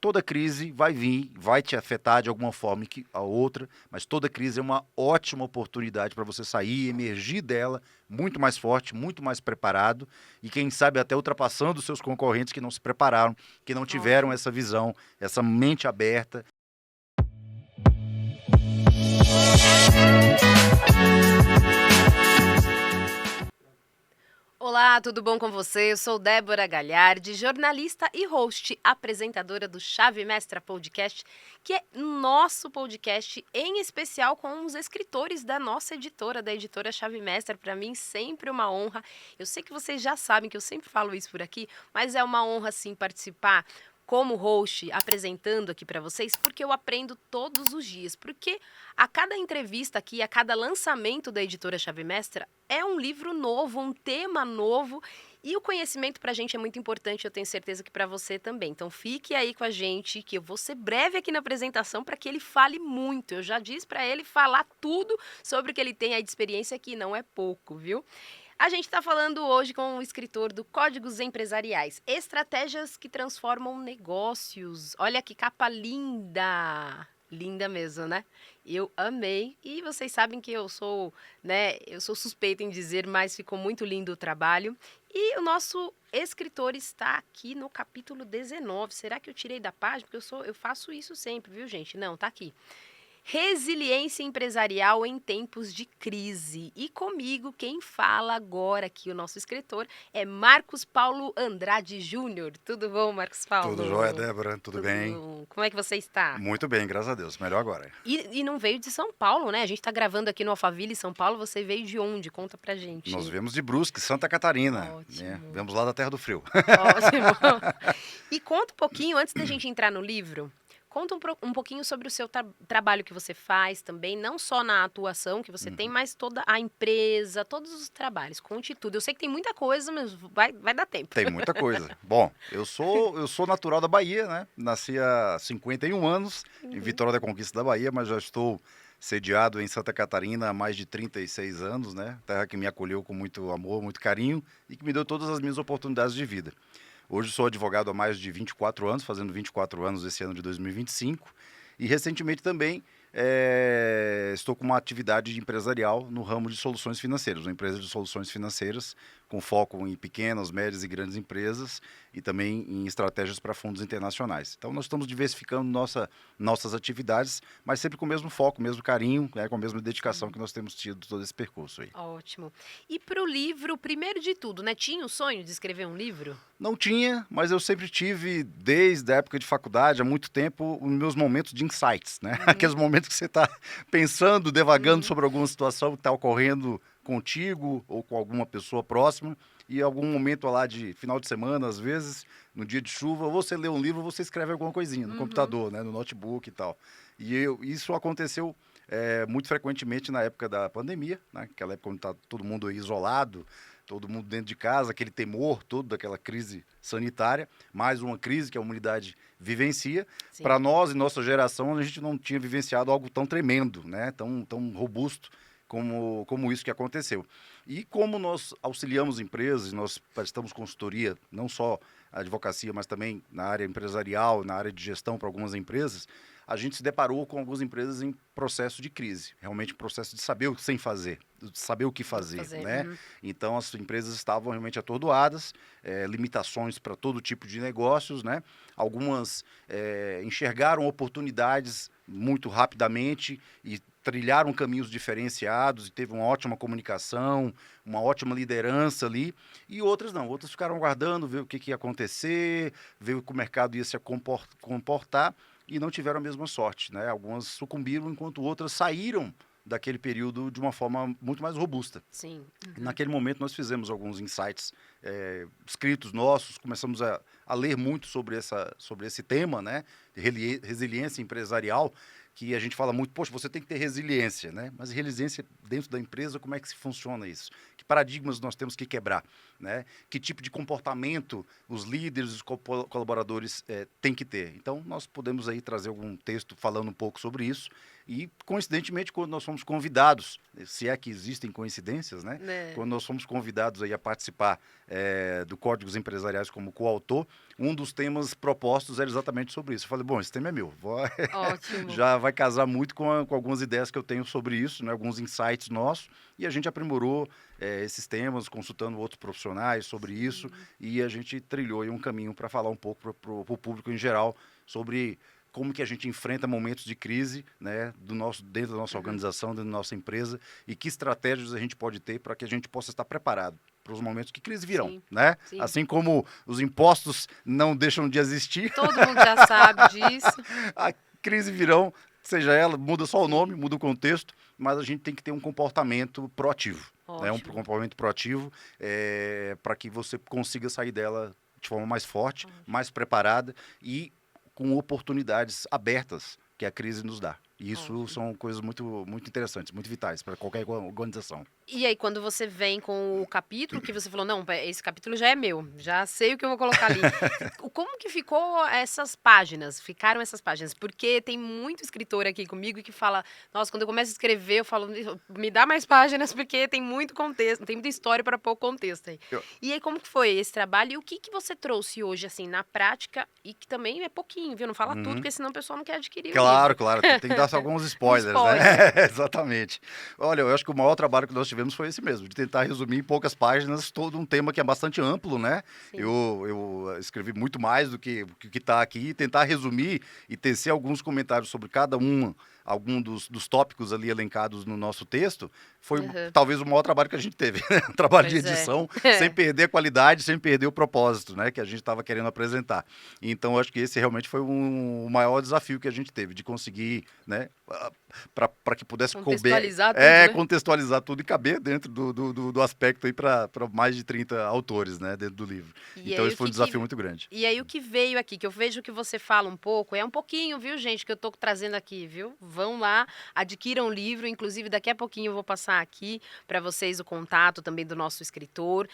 toda crise vai vir, vai te afetar de alguma forma que a outra, mas toda crise é uma ótima oportunidade para você sair, emergir dela muito mais forte, muito mais preparado e quem sabe até ultrapassando os seus concorrentes que não se prepararam, que não tiveram Ótimo. essa visão, essa mente aberta. Olá, tudo bom com você? Eu sou Débora Galhardi, jornalista e host, apresentadora do Chave Mestra Podcast, que é nosso podcast em especial com os escritores da nossa editora, da editora Chave Mestra. Para mim, sempre uma honra. Eu sei que vocês já sabem que eu sempre falo isso por aqui, mas é uma honra, sim, participar como host, apresentando aqui para vocês, porque eu aprendo todos os dias. Porque a cada entrevista aqui, a cada lançamento da editora Chave Mestra, é um livro novo, um tema novo. E o conhecimento para a gente é muito importante, eu tenho certeza que para você também. Então fique aí com a gente, que eu vou ser breve aqui na apresentação para que ele fale muito. Eu já disse para ele falar tudo sobre o que ele tem aí de experiência, que não é pouco, viu? A gente está falando hoje com o escritor do Códigos Empresariais, Estratégias que Transformam Negócios. Olha que capa linda! Linda mesmo, né? Eu amei. E vocês sabem que eu sou, né, eu sou suspeita em dizer, mas ficou muito lindo o trabalho. E o nosso escritor está aqui no capítulo 19. Será que eu tirei da página? Porque eu faço isso sempre, viu, gente? Não, tá aqui. Resiliência empresarial em tempos de crise. E comigo, quem fala agora aqui, o nosso escritor, é Marcos Paulo Andrade Júnior. Tudo bom, Marcos Paulo? Tudo jóia, Débora? Tudo bem? Bom. Como é que você está? Muito bem, graças a Deus. Melhor agora. E não veio de São Paulo, né? A gente está gravando aqui no Alphaville, São Paulo. Você veio de onde? Conta pra gente. Nós viemos de Brusque, Santa Catarina. Ótimo. Né? Viemos lá da Terra do Frio. Ótimo. E conta um pouquinho, antes da gente entrar no livro, conta um pouquinho sobre o seu trabalho que você faz também, não só na atuação que você tem, mas toda a empresa, todos os trabalhos. Conte tudo. Eu sei que tem muita coisa, mas vai dar tempo. Tem muita coisa. Bom, eu sou natural da Bahia, né? Nasci há 51 anos em Vitória da Conquista da Bahia, mas já estou sediado em Santa Catarina há mais de 36 anos, né? Terra que me acolheu com muito amor, muito carinho e que me deu todas as minhas oportunidades de vida. Hoje sou advogado há mais de 24 anos, fazendo 24 anos esse ano de 2025. E recentemente também estou com uma atividade empresarial no ramo de soluções financeiras, uma empresa de soluções financeiras com foco em pequenas, médias e grandes empresas e também em estratégias para fundos internacionais. Então nós estamos diversificando nossas atividades, mas sempre com o mesmo foco, o mesmo carinho, né, com a mesma dedicação que nós temos tido todo esse percurso aí. Ótimo. E para o livro, primeiro de tudo, né? Tinha o sonho de escrever um livro? Não tinha, mas eu sempre tive, desde a época de faculdade, há muito tempo, os meus momentos de insights, né? Aqueles momentos que você está pensando, devagando sobre alguma situação que está ocorrendo contigo ou com alguma pessoa próxima, e algum momento lá de final de semana, às vezes, no dia de chuva, ou você lê um livro, ou você escreve alguma coisinha no computador, né? No notebook e tal. E isso aconteceu muito frequentemente na época da pandemia, né? Aquela época onde está todo mundo isolado, todo mundo dentro de casa, aquele temor todo daquela crise sanitária, mais uma crise que a humanidade vivencia. Para nós e nossa geração, a gente não tinha vivenciado algo tão tremendo, né? Tão robusto como isso que aconteceu. E como nós auxiliamos empresas, nós prestamos consultoria, não só a advocacia, mas também na área empresarial, na área de gestão para algumas empresas, a gente se deparou com algumas empresas em processo de crise, realmente processo de saber o que fazer, né? Então as empresas estavam realmente atordoadas, limitações para todo tipo de negócios, né? Algumas enxergaram oportunidades muito rapidamente e trilharam caminhos diferenciados e teve uma ótima comunicação, uma ótima liderança ali, e outras não, outras ficaram aguardando, ver o que ia acontecer, ver como o mercado ia se comportar, e não tiveram a mesma sorte, né? Algumas sucumbiram, enquanto outras saíram daquele período de uma forma muito mais robusta. Sim. Naquele momento nós fizemos alguns insights escritos nossos, começamos a ler muito sobre esse tema, né? Resiliência empresarial, que a gente fala muito, poxa, você tem que ter resiliência, né? Mas resiliência dentro da empresa, como é que se funciona isso? Que paradigmas nós temos que quebrar, né? Que tipo de comportamento os líderes, os colaboradores têm que ter? Então, nós podemos aí trazer algum texto falando um pouco sobre isso e, coincidentemente, quando nós fomos convidados, se é que existem coincidências, né? Quando nós fomos convidados aí a participar do Códigos Empresariais como coautor, um dos temas propostos era exatamente sobre isso. Eu falei, bom, esse tema é meu, Ótimo. já vai casar muito com algumas ideias que eu tenho sobre isso, né, alguns insights nossos, e a gente aprimorou esses temas, consultando outros profissionais sobre isso, e a gente trilhou aí um caminho para falar um pouco para o público em geral sobre como que a gente enfrenta momentos de crise, né, dentro da nossa organização, dentro da nossa empresa, e que estratégias a gente pode ter para que a gente possa estar preparado para os momentos que crise virão, Sim, né? sim. Assim como os impostos não deixam de existir, Todo mundo já sabe disso. a crise virão, seja ela, muda só o Sim. nome, muda o contexto, mas a gente tem que ter um comportamento proativo, né? Um Ótimo. comportamento proativo para que você consiga sair dela de forma mais forte, mais preparada e com oportunidades abertas que a crise nos dá. E isso Ótimo. são coisas muito, muito interessantes, muito vitais para qualquer organização. E aí, quando você vem com o capítulo, que você falou, não, esse capítulo já é meu, já sei o que eu vou colocar ali. Como que ficou essas páginas? Ficaram essas páginas? Porque tem muito escritor aqui comigo que fala, nossa, quando eu começo a escrever, eu falo, me dá mais páginas, porque tem muito contexto, tem muita história para pouco contexto aí. E aí, como que foi esse trabalho? E o que você trouxe hoje, assim, na prática, e que também é pouquinho, viu? Não fala tudo, porque senão o pessoal não quer adquirir o Claro, livro. claro, tem que dar só alguns spoilers, spoiler. né? Exatamente. Olha, eu acho que o maior trabalho que nós tivemos foi esse mesmo, de tentar resumir em poucas páginas todo um tema que é bastante amplo, né? Sim. Eu escrevi muito mais do que o que está aqui, tentar resumir e tecer alguns comentários sobre algum dos tópicos ali elencados no nosso texto, foi talvez o maior trabalho que a gente teve, né? Um trabalho de edição, sem perder a qualidade, sem perder o propósito, né? Que a gente estava querendo apresentar. Então, eu acho que esse realmente foi o maior desafio que a gente teve, de conseguir, né? Para que pudesse contextualizar tudo, né? Contextualizar tudo e caber dentro do aspecto aí para mais de 30 autores, né? Dentro do livro. Então, esse foi um desafio muito grande. E aí, o que veio aqui, que eu vejo que você fala um pouco, é um pouquinho, viu, gente, que eu tô trazendo aqui, viu? Vão lá, adquiram o livro, inclusive daqui a pouquinho eu vou passar aqui para vocês o contato também do nosso escritor.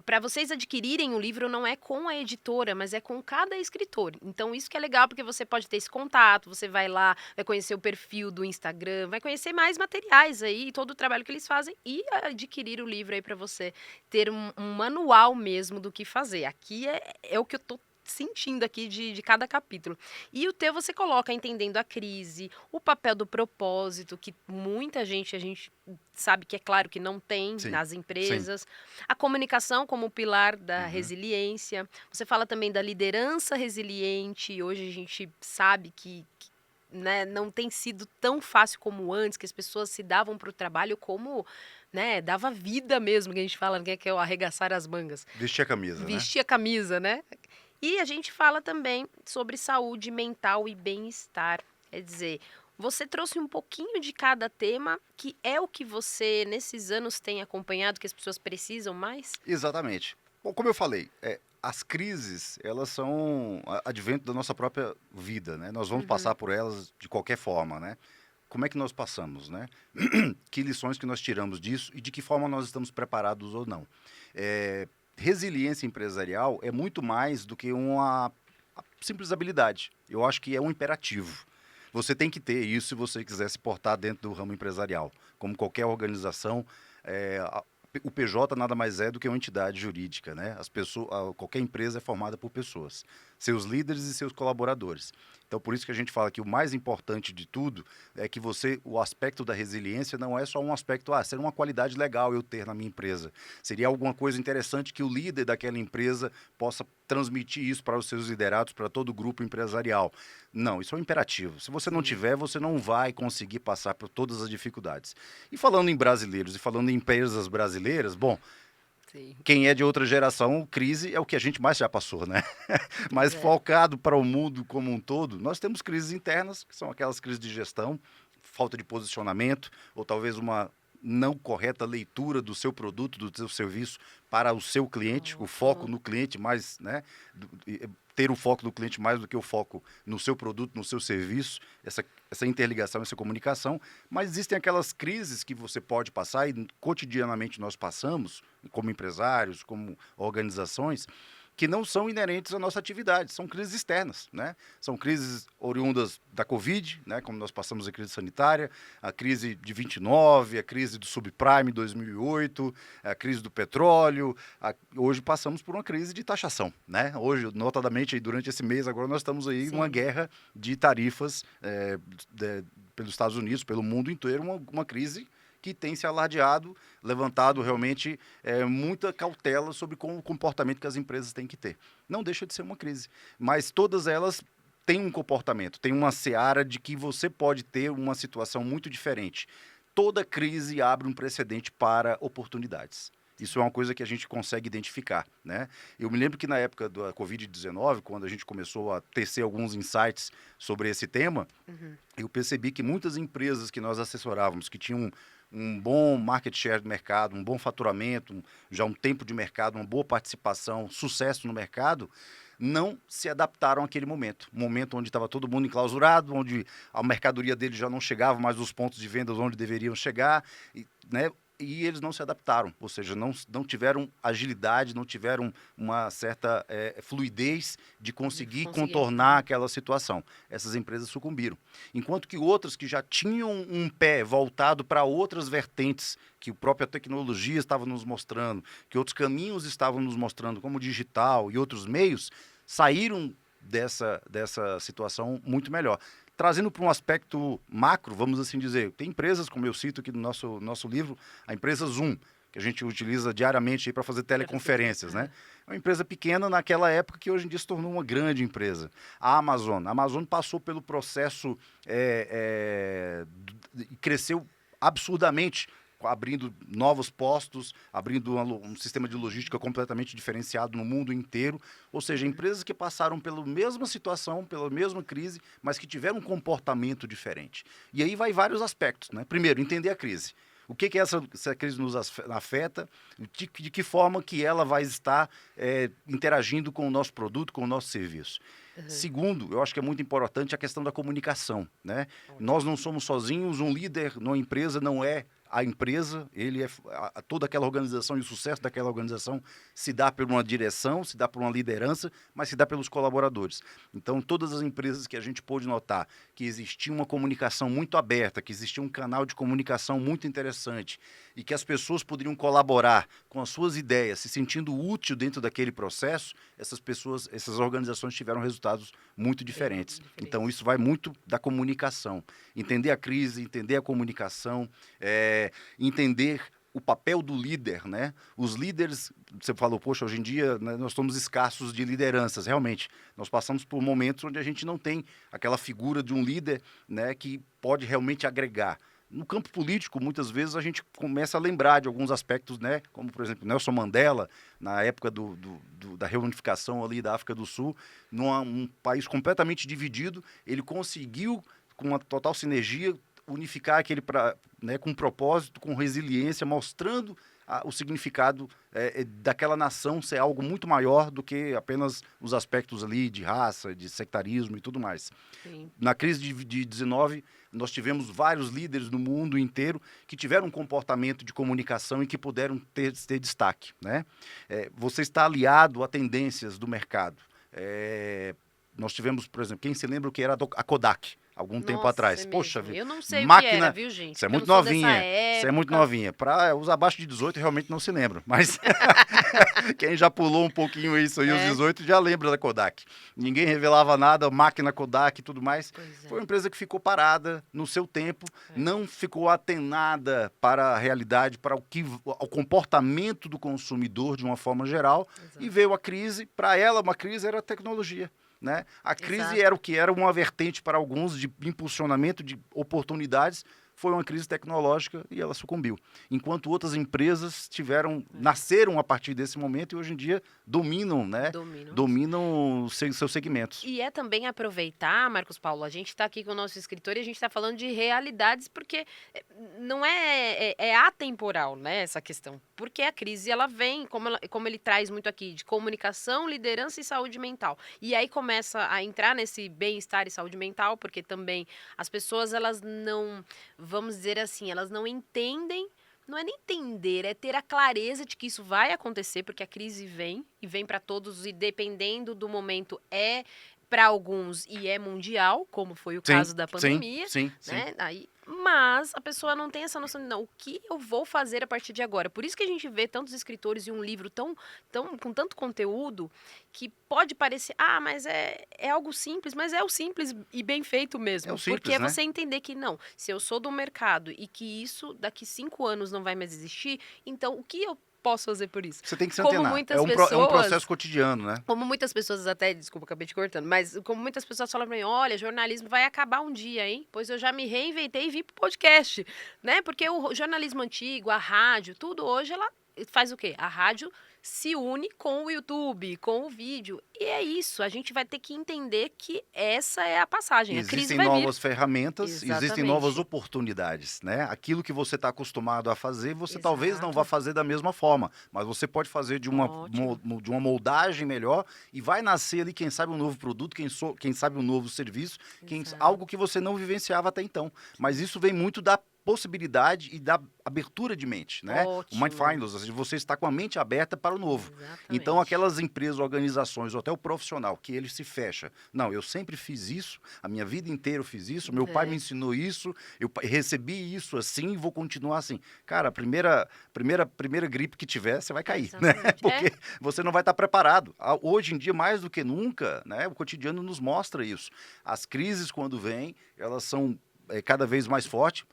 Para vocês adquirirem o livro não é com a editora, mas é com cada escritor. Então isso que é legal, porque você pode ter esse contato, você vai lá, vai conhecer o perfil do Instagram, vai conhecer mais materiais aí, todo o trabalho que eles fazem e adquirir o livro aí para você ter um manual mesmo do que fazer. Aqui é o que eu tô sentindo aqui de cada capítulo. E o teu você coloca entendendo a crise, o papel do propósito, que muita gente, a gente sabe que é claro que não tem nas empresas, a comunicação como pilar da resiliência, você fala também da liderança resiliente, hoje a gente sabe que né, não tem sido tão fácil como antes, que as pessoas se davam para o trabalho como, né, dava vida mesmo, que a gente fala, que é o arregaçar as mangas. Vestir a camisa, né? Vestir a camisa, né? E a gente fala também sobre saúde mental e bem-estar. Quer dizer, você trouxe um pouquinho de cada tema, que é o que você, nesses anos, tem acompanhado, que as pessoas precisam mais? Exatamente. Bom, como eu falei, as crises, elas são advento da nossa própria vida, né? Nós vamos passar por elas de qualquer forma, né? Como é que nós passamos, né? Que lições que nós tiramos disso e de que forma nós estamos preparados ou não. Resiliência empresarial é muito mais do que uma simples habilidade. Eu acho que é um imperativo. Você tem que ter isso se você quiser se portar dentro do ramo empresarial. Como qualquer organização, o PJ nada mais é do que uma entidade jurídica, né? Qualquer empresa é formada por pessoas, seus líderes e seus colaboradores. Então, por isso que a gente fala que o mais importante de tudo é que o aspecto da resiliência não é só um aspecto, seria uma qualidade legal eu ter na minha empresa. Seria alguma coisa interessante que o líder daquela empresa possa transmitir isso para os seus liderados, para todo o grupo empresarial. Não, isso é um imperativo. Se você não tiver, você não vai conseguir passar por todas as dificuldades. E falando em brasileiros e falando em empresas brasileiras, bom, quem é de outra geração, crise é o que a gente mais já passou, né? Mas focado para o mundo como um todo, nós temos crises internas, que são aquelas crises de gestão, falta de posicionamento, ou talvez uma não correta leitura do seu produto, do seu serviço para o seu cliente, o foco no cliente mais, né? Ter o foco do cliente mais do que o foco no seu produto, no seu serviço, essa interligação, essa comunicação. Mas existem aquelas crises que você pode passar e cotidianamente nós passamos, como empresários, como organizações, que não são inerentes à nossa atividade, são crises externas, né? São crises oriundas da Covid, né? Como nós passamos a crise sanitária, a crise de 29, a crise do subprime 2008, a crise do petróleo. Hoje passamos por uma crise de taxação, né? Hoje, notadamente, durante esse mês agora nós estamos aí numa guerra de tarifas pelos Estados Unidos, pelo mundo inteiro, uma crise que tem se alardeado, levantado realmente muita cautela sobre o comportamento que as empresas têm que ter. Não deixa de ser uma crise, mas todas elas têm um comportamento, tem uma seara de que você pode ter uma situação muito diferente. Toda crise abre um precedente para oportunidades. Isso é uma coisa que a gente consegue identificar, né? Eu me lembro que na época da Covid-19, quando a gente começou a tecer alguns insights sobre esse tema, eu percebi que muitas empresas que nós assessorávamos, que tinham um bom market share do mercado, um bom faturamento, já um tempo de mercado, uma boa participação, sucesso no mercado, não se adaptaram àquele momento. Um momento onde estava todo mundo enclausurado, onde a mercadoria deles já não chegava mais nos pontos de vendas onde deveriam chegar, né? E eles não se adaptaram, ou seja, não tiveram agilidade, não tiveram uma certa fluidez de conseguir contornar aquela situação. Essas empresas sucumbiram. Enquanto que outras que já tinham um pé voltado para outras vertentes, que a própria tecnologia estava nos mostrando, que outros caminhos estavam nos mostrando, como o digital e outros meios, saíram dessa situação muito melhor. Trazendo para um aspecto macro, vamos assim dizer, tem empresas, como eu cito aqui no nosso livro, a empresa Zoom, que a gente utiliza diariamente para fazer teleconferências, né? É uma empresa pequena naquela época que hoje em dia se tornou uma grande empresa. A Amazon passou pelo processo e cresceu absurdamente, abrindo novos postos, abrindo um sistema de logística completamente diferenciado no mundo inteiro. Ou seja, empresas que passaram pela mesma situação, pela mesma crise, mas que tiveram um comportamento diferente. E aí vai vários aspectos, né? Primeiro, entender a crise. O que essa crise nos afeta, de que forma que ela vai estar interagindo com o nosso produto, com o nosso serviço. Segundo, eu acho que é muito importante a questão da comunicação, né? Nós não somos sozinhos, um líder numa empresa não é a empresa, ele toda aquela organização e o sucesso daquela organização se dá por uma direção, se dá por uma liderança, mas se dá pelos colaboradores. Então, todas as empresas que a gente pôde notar que existia uma comunicação muito aberta, que existia um canal de comunicação muito interessante e que as pessoas poderiam colaborar com as suas ideias, se sentindo útil dentro daquele processo, essas organizações tiveram resultados muito diferentes. Então, isso vai muito da comunicação. Entender a crise, entender a comunicação, entender o papel do líder, né? Os líderes, você falou, poxa, hoje em dia, né, nós estamos escassos de lideranças. Realmente, nós passamos por momentos onde a gente não tem aquela figura de um líder, né, que pode realmente agregar. No campo político, muitas vezes, a gente começa a lembrar de alguns aspectos, né, como, por exemplo, Nelson Mandela, na época da reunificação ali da África do Sul, num país completamente dividido, ele conseguiu, com uma total sinergia, unificar aquele né, com propósito, com resiliência, mostrando o significado daquela nação ser algo muito maior do que apenas os aspectos ali de raça, de sectarismo e tudo mais. Sim. Na crise de 19, nós tivemos vários líderes no mundo inteiro que tiveram um comportamento de comunicação e que puderam ter destaque, né? Você está aliado a tendências do mercado. Nós tivemos, por exemplo, quem se lembra o que era a Kodak? Algum tempo atrás. Poxa, eu não sei máquina... o que era, viu, gente? Você é muito novinha. Você é muito novinha. Para os abaixo de 18 realmente não se lembram. Mas quem já pulou um pouquinho isso aí, os 18, já lembra da Kodak. Ninguém revelava nada, máquina Kodak e tudo mais. Foi uma empresa que ficou parada no seu tempo, não ficou atenada para a realidade, para o comportamento do consumidor de uma forma geral. Exato. E veio a crise. Para ela, uma crise era a tecnologia. Né? A crise era o que era uma vertente para alguns de impulsionamento de oportunidades, foi uma crise tecnológica e ela sucumbiu. Enquanto outras empresas nasceram a partir desse momento e hoje em dia dominam, né? Dominam seus segmentos. E é também aproveitar, Marcos Paulo, a gente está aqui com o nosso escritor e a gente está falando de realidades porque não é atemporal, né, essa questão. Porque a crise, ela vem, como ele traz muito aqui, de comunicação, liderança e saúde mental. E aí começa a entrar nesse bem-estar e saúde mental, porque também as pessoas, elas não... vamos dizer assim, elas não entendem não é nem entender, é ter a clareza de que isso vai acontecer, porque a crise vem, e vem para todos, e dependendo do momento para alguns e é mundial, como foi o Sim, caso da sim, pandemia, sim, sim. né? Mas a pessoa não tem essa noção de, não, o que eu vou fazer a partir de agora? Por isso que a gente vê tantos escritores e um livro com tanto conteúdo, que pode parecer, mas é algo simples, mas é o simples e bem feito É mesmo. o Porque simples, é né? você entender que não, se eu sou do mercado e que isso daqui 5 anos não vai mais existir, então o que eu posso fazer por isso? Você tem que se Como antenar. muitas É um pessoas. processo cotidiano, né? Como muitas pessoas até, desculpa, acabei te cortando, mas como muitas pessoas falam pra mim, olha, jornalismo vai acabar um dia, hein? Pois eu já me reinventei e vim pro podcast, né? Porque o jornalismo antigo, a rádio, tudo hoje, ela faz o quê? A rádio se une com o YouTube, com o vídeo. E é isso, a gente vai ter que entender que essa é a passagem, a crise Existem vai vir. novas ferramentas, existem novas Exatamente. oportunidades, né? Aquilo que você está acostumado a fazer, você talvez não vá Exato. fazer da mesma forma, mas você pode fazer de Ótimo. de uma moldagem melhor e vai nascer ali, quem sabe, um novo produto, quem sabe um novo serviço, Exato. algo que você não vivenciava até então. Mas isso vem muito da possibilidade e da abertura de mente, né? O Ótimo. Mindfulness, ou seja, você está com a mente aberta para o novo. Exatamente. Então, aquelas empresas, organizações, ou até o profissional, que ele se fecha. Não, eu sempre fiz isso, a minha vida inteira eu fiz isso, meu pai me ensinou isso, eu recebi isso assim e vou continuar assim. Cara, a primeira gripe que tiver, você vai cair, né? Exatamente. Porque você não vai estar preparado. Hoje em dia, mais do que nunca, né? O cotidiano nos mostra isso. As crises, quando vêm, elas são cada vez mais forte.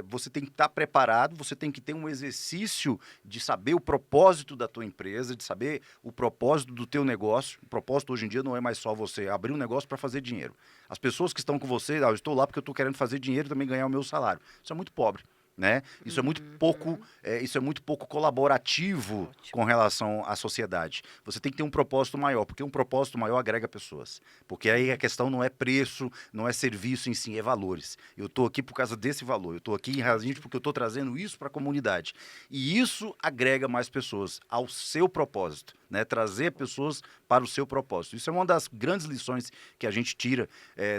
Você tem que estar preparado, você tem que ter um exercício de saber o propósito da tua empresa, de saber o propósito do teu negócio. O propósito hoje em dia não é mais só você abrir um negócio para fazer dinheiro. As pessoas que estão com você, eu estou lá porque eu estou querendo fazer dinheiro e também ganhar o meu salário. Isso é muito pobre. Né? Isso é muito pouco colaborativo. Ótimo. Com relação à sociedade. Você tem que ter um propósito maior, porque um propósito maior agrega pessoas. Porque aí a questão não é preço, não é serviço em si, é valores. Eu estou aqui por causa desse valor, eu estou aqui em razão porque eu estou trazendo isso para a comunidade. E isso agrega mais pessoas ao seu propósito, né? Trazer pessoas para o seu propósito. Isso é uma das grandes lições que a gente tira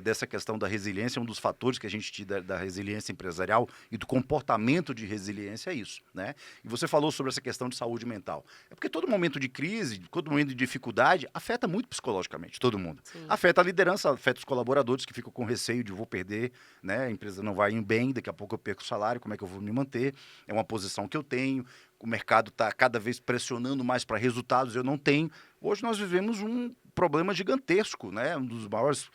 dessa questão da resiliência, um dos fatores que a gente tira da resiliência empresarial e do comportamento de resiliência é isso, né? E você falou sobre essa questão de saúde mental. É porque todo momento de crise, todo momento de dificuldade, afeta muito psicologicamente todo mundo. Sim. Afeta a liderança, afeta os colaboradores que ficam com receio de vou perder, né? A empresa não vai bem, daqui a pouco eu perco o salário, como é que eu vou me manter? É uma posição que eu tenho, o mercado está cada vez pressionando mais para resultados, eu não tenho. Hoje nós vivemos um problema gigantesco, né? Um dos maiores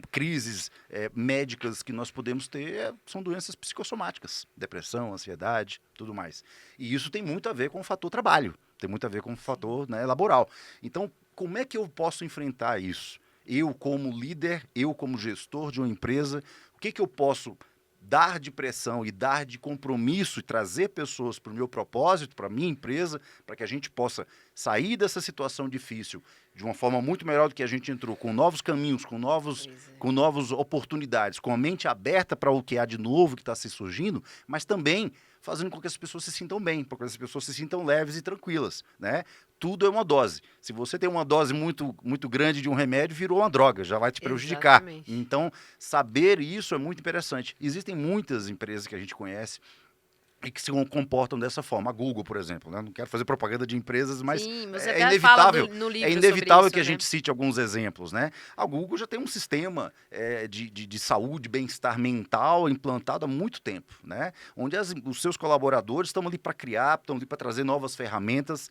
crises médicas que nós podemos ter são doenças psicossomáticas, depressão, ansiedade, tudo mais. E isso tem muito a ver com o fator trabalho, tem muito a ver com o fator, né, laboral. Então, como é que eu posso enfrentar isso? Eu como líder, eu como gestor de uma empresa, o que eu posso dar de pressão e dar de compromisso e trazer pessoas para o meu propósito, para a minha empresa, para que a gente possa sair dessa situação difícil de uma forma muito melhor do que a gente entrou, com novos caminhos, com novas oportunidades, com a mente aberta para o que há de novo que está se surgindo, mas também fazendo com que as pessoas se sintam bem, para que as pessoas se sintam leves e tranquilas, né? Tudo é uma dose. Se você tem uma dose muito, muito grande de um remédio, virou uma droga, já vai te prejudicar. Exatamente. Então, saber isso é muito interessante. Existem muitas empresas que a gente conhece e que se comportam dessa forma. A Google, por exemplo, né? Não quero fazer propaganda de empresas, mas sim, é inevitável. No livro é inevitável isso, que a gente cite alguns exemplos, né? A Google já tem um sistema de saúde, bem-estar mental implantado há muito tempo, né? Onde os seus colaboradores estão ali para criar, estão ali para trazer novas ferramentas.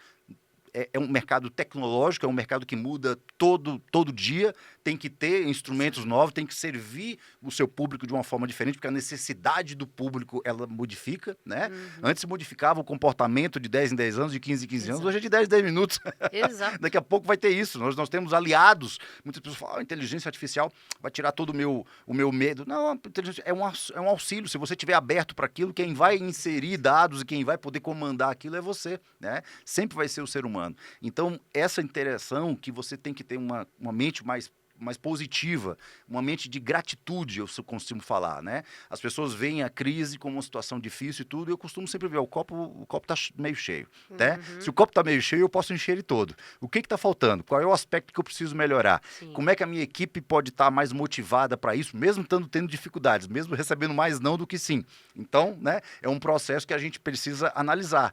É um mercado tecnológico, é um mercado que muda todo dia, tem que ter instrumentos novos, tem que servir o seu público de uma forma diferente, porque a necessidade do público, ela modifica, né? Antes se modificava o comportamento de 10 em 10 anos, de 15 em 15 anos, hoje é de 10 em 10 minutos. Exato. Daqui a pouco vai ter isso, nós temos aliados, muitas pessoas falam, a inteligência artificial vai tirar todo o meu medo. Não, a inteligência é um auxílio, se você estiver aberto para aquilo, quem vai inserir dados e quem vai poder comandar aquilo é você, né? Sempre vai ser o ser humano. Então, essa interação que você tem que ter uma mente mais mais positiva, uma mente de gratitude, eu costumo falar, né? As pessoas veem a crise como uma situação difícil e tudo, e eu costumo sempre ver, o copo tá meio cheio, né? Se o copo tá meio cheio, eu posso encher ele todo. O que tá faltando? Qual é o aspecto que eu preciso melhorar? Sim. Como é que a minha equipe pode estar mais motivada para isso, mesmo tendo dificuldades, mesmo recebendo mais não do que sim? Então, né, é um processo que a gente precisa analisar.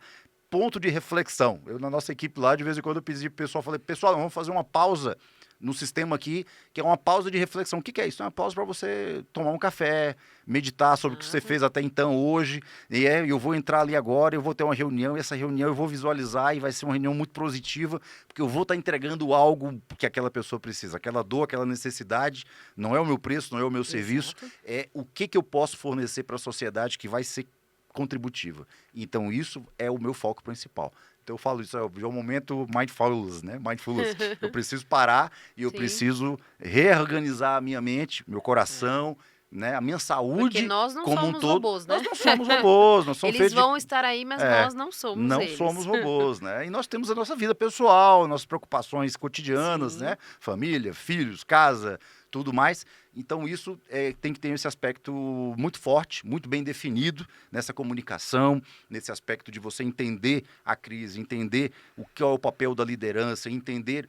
Ponto de reflexão. Eu, na nossa equipe lá, de vez em quando eu pedi pro pessoal, falei, pessoal, vamos fazer uma pausa no sistema aqui, que é uma pausa de reflexão. O que é isso? É uma pausa para você tomar um café, meditar sobre o que você fez até então hoje, e eu vou entrar ali agora, eu vou ter uma reunião, e essa reunião eu vou visualizar, e vai ser uma reunião muito positiva, porque eu vou estar entregando algo que aquela pessoa precisa, aquela dor, aquela necessidade, não é o meu preço, não é o meu serviço, é o que eu posso fornecer para a sociedade que vai ser contributiva. Então, isso é o meu foco principal. Então, eu falo isso, é um momento mindfulness, né? Mindfulness. Eu preciso parar e eu preciso reorganizar a minha mente, meu coração, né? A minha saúde. Porque nós não como somos um todo. robôs, né? Nós não somos robôs, nós somos Eles vão estar aí, mas nós não somos não eles. somos robôs, né? E nós temos a nossa vida pessoal, nossas preocupações cotidianas, né? Família, filhos, casa, tudo mais. Então, isso tem que ter esse aspecto muito forte, muito bem definido nessa comunicação, nesse aspecto de você entender a crise, entender o que é o papel da liderança, entender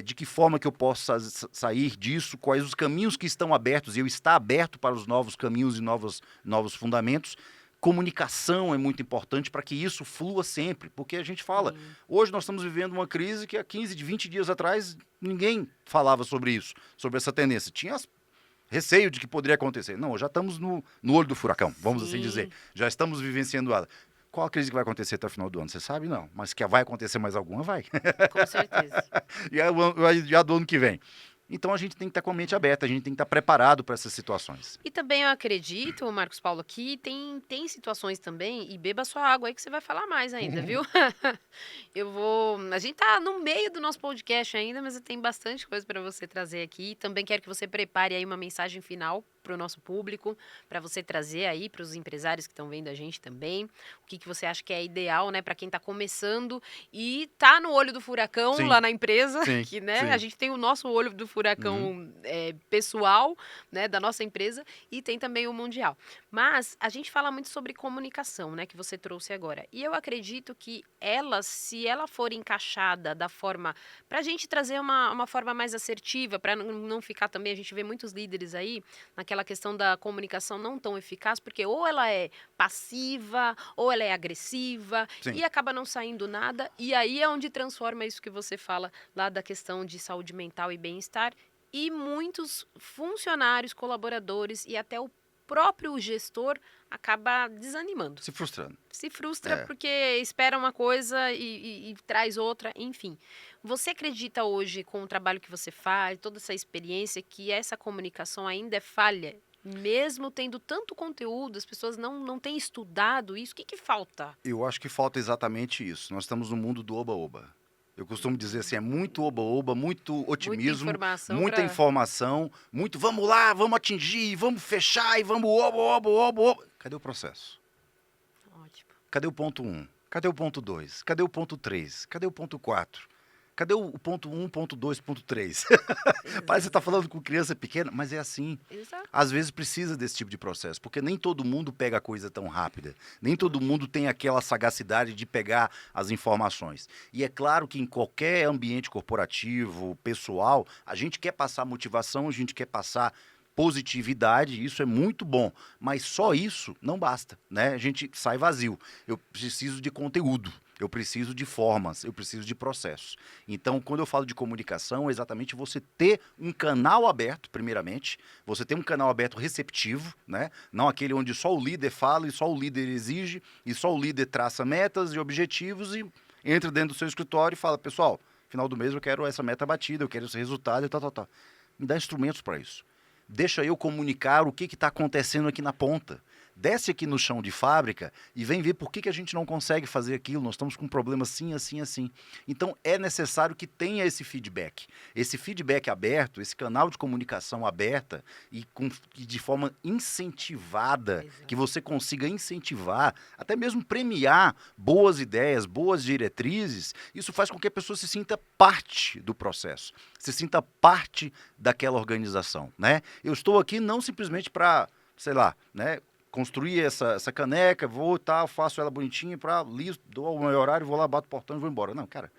de que forma que eu posso sair disso, quais os caminhos que estão abertos, e eu estar aberto para os novos caminhos e novos fundamentos. Comunicação é muito importante para que isso flua sempre, porque a gente fala, hoje nós estamos vivendo uma crise que há 15, 20 dias atrás ninguém falava sobre isso, sobre essa tendência. Tinha receio de que poderia acontecer. Não, já estamos no olho do furacão, vamos assim dizer. Já estamos vivenciando ela. Qual a crise que vai acontecer até o final do ano? Você sabe? Não. Mas que vai acontecer mais alguma, vai. Com certeza. Já do ano que vem. Então, a gente tem que estar com a mente aberta, a gente tem que estar preparado para essas situações. E também eu acredito, Marcos Paulo, que tem situações também, e beba sua água aí que você vai falar mais ainda, viu? A gente tá no meio do nosso podcast ainda, mas tem bastante coisa para você trazer aqui. Também quero que você prepare aí uma mensagem final para o nosso público, para você trazer aí para os empresários que estão vendo a gente também. O que você acha que é ideal, né, para quem está começando e tá no olho do furacão lá na empresa, que, né, a gente tem o nosso olho do furacão pessoal, né, da nossa empresa, e tem também o mundial. Mas a gente fala muito sobre comunicação, né, que você trouxe agora. E eu acredito que se ela for encaixada da forma, para a gente trazer uma forma mais assertiva, para não ficar também, a gente vê muitos líderes aí, naquela questão da comunicação não tão eficaz, porque ou ela é passiva, ou ela é agressiva, e acaba não saindo nada, e aí é onde transforma isso que você fala lá da questão de saúde mental e bem-estar, e muitos funcionários, colaboradores e até o próprio gestor acaba desanimando. Se frustrando. Se frustra porque espera uma coisa e traz outra, enfim. Você acredita hoje, com o trabalho que você faz, toda essa experiência, que essa comunicação ainda é falha? Mesmo tendo tanto conteúdo, as pessoas não têm estudado isso, o que falta? Eu acho que falta exatamente isso. Nós estamos no mundo do oba-oba. Eu costumo dizer assim, é muito oba-oba, muito otimismo, muita informação, muito vamos lá, vamos atingir, vamos fechar e vamos oba-oba. Cadê o processo? Ótimo. Cadê o ponto 1? Cadê o ponto 2? Cadê o ponto 3? Cadê o ponto 4? Cadê o ponto 1, ponto 2, ponto 3? Parece que você está falando com criança pequena, mas é assim. Exato. Às vezes precisa desse tipo de processo, porque nem todo mundo pega a coisa tão rápida. Nem todo mundo tem aquela sagacidade de pegar as informações. E é claro que em qualquer ambiente corporativo, pessoal, a gente quer passar motivação, a gente quer passar positividade, isso é muito bom, mas só isso não basta, né? A gente sai vazio. Eu preciso de conteúdo. Eu preciso de formas, eu preciso de processos. Então, quando eu falo de comunicação, é exatamente você ter um canal aberto, primeiramente, você ter um canal aberto receptivo, né? Não aquele onde só o líder fala e só o líder exige, e só o líder traça metas e objetivos e entra dentro do seu escritório e fala, pessoal, final do mês eu quero essa meta batida, eu quero esse resultado e tal. Me dá instrumentos para isso. Deixa eu comunicar o que está acontecendo aqui na ponta. desce aqui no chão de fábrica e vem ver por que a gente não consegue fazer aquilo, nós estamos com um problema assim, assim, assim. Então, é necessário que tenha esse feedback. Esse feedback aberto, esse canal de comunicação aberta e de forma incentivada, que você consiga incentivar, até mesmo premiar boas ideias, boas diretrizes, isso faz com que a pessoa se sinta parte do processo, se sinta parte daquela organização, né? Eu estou aqui não simplesmente para, sei lá, né, construir essa caneca, vou tal, faço ela bonitinha, dou o meu horário, vou lá, bato o portão e vou embora. Não, cara,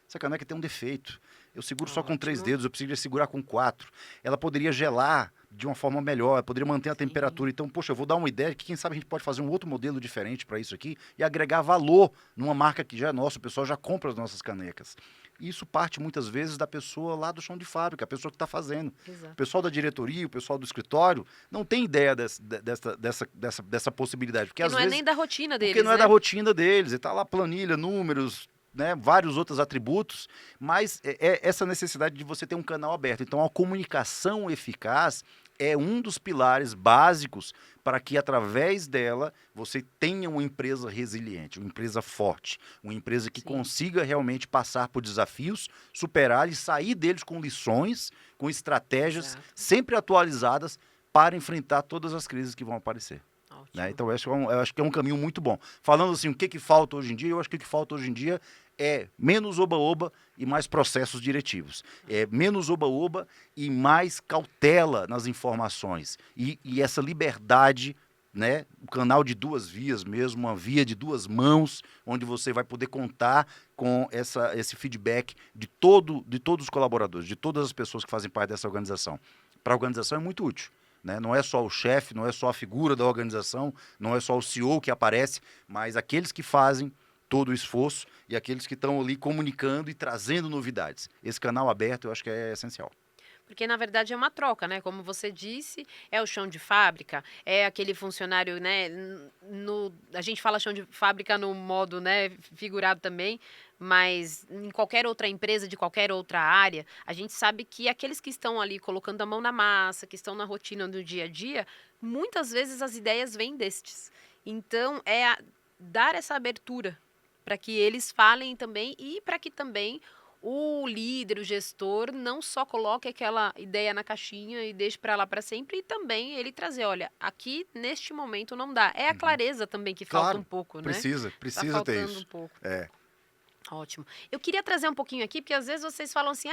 essa caneca tem um defeito. Eu seguro só com 3 dedos, eu preciso segurar com 4. Ela poderia gelar de uma forma melhor, eu poderia manter a temperatura. Então, poxa, eu vou dar uma ideia que quem sabe a gente pode fazer um outro modelo diferente para isso aqui e agregar valor numa marca que já é nossa, o pessoal já compra as nossas canecas. Isso parte muitas vezes da pessoa lá do chão de fábrica, a pessoa que está fazendo. Exato. O pessoal da diretoria, o pessoal do escritório, não tem ideia dessa possibilidade. Porque às não é vezes, nem da rotina deles, porque não é né? da rotina deles. Está lá planilha, números, né, vários outros atributos, mas é essa necessidade de você ter um canal aberto. Então, a comunicação eficaz é um dos pilares básicos para que, através dela, você tenha uma empresa resiliente, uma empresa forte, uma empresa que consiga realmente passar por desafios, superar e sair deles com lições, com estratégias sempre atualizadas para enfrentar todas as crises que vão aparecer. Né? Então, eu acho que é um caminho muito bom. Falando assim, o que falta hoje em dia, eu acho que o que falta hoje em dia é menos oba-oba e mais processos diretivos. É menos oba-oba e mais cautela nas informações. E essa liberdade, né? O canal de 2 vias mesmo, uma via de 2 mãos, onde você vai poder contar com esse feedback de todos os colaboradores, de todas as pessoas que fazem parte dessa organização. Para a organização é muito útil. Né? Não é só o chefe, não é só a figura da organização, não é só o CEO que aparece, mas aqueles que fazem todo o esforço e aqueles que estão ali comunicando e trazendo novidades. Esse canal aberto eu acho que é essencial. Porque, na verdade, é uma troca, né? Como você disse, é o chão de fábrica, é aquele funcionário, né? A gente fala chão de fábrica no modo, né, figurado também, mas em qualquer outra empresa, de qualquer outra área, a gente sabe que aqueles que estão ali colocando a mão na massa, que estão na rotina do dia a dia, muitas vezes as ideias vêm destes. Então, dar essa abertura para que eles falem também e para que também o líder, o gestor, não só coloque aquela ideia na caixinha e deixe para lá para sempre, e também ele trazer, olha, aqui neste momento não dá. É a clareza também que falta um pouco, né? Precisa Tá ter faltando isso. um pouco. É. Ótimo. Eu queria trazer um pouquinho aqui, porque às vezes vocês falam assim,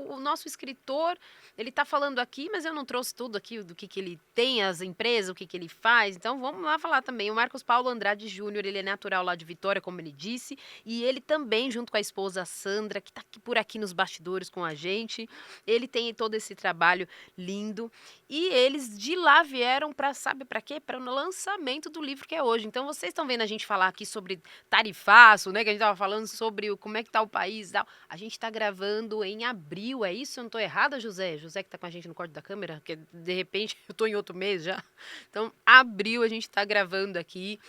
o nosso escritor, ele está falando aqui, mas eu não trouxe tudo aqui do que ele tem, as empresas, o que ele faz. Então, vamos lá falar também. O Marcos Paulo Andrade Júnior, ele é natural lá de Vitória, como ele disse, e ele também, junto com a esposa Sandra, que está por aqui nos bastidores com a gente, ele tem todo esse trabalho lindo, e eles de lá vieram para, sabe para quê? Para o lançamento do livro que é hoje. Então, vocês estão vendo a gente falar aqui sobre tarifaço, né, que a gente estava falando sobre como é que tá o país e tal. A gente está gravando em abril, é isso? Eu não estou errada, José? José que está com a gente no corte da câmera, porque de repente eu estou em outro mês já. Então, abril a gente está gravando aqui.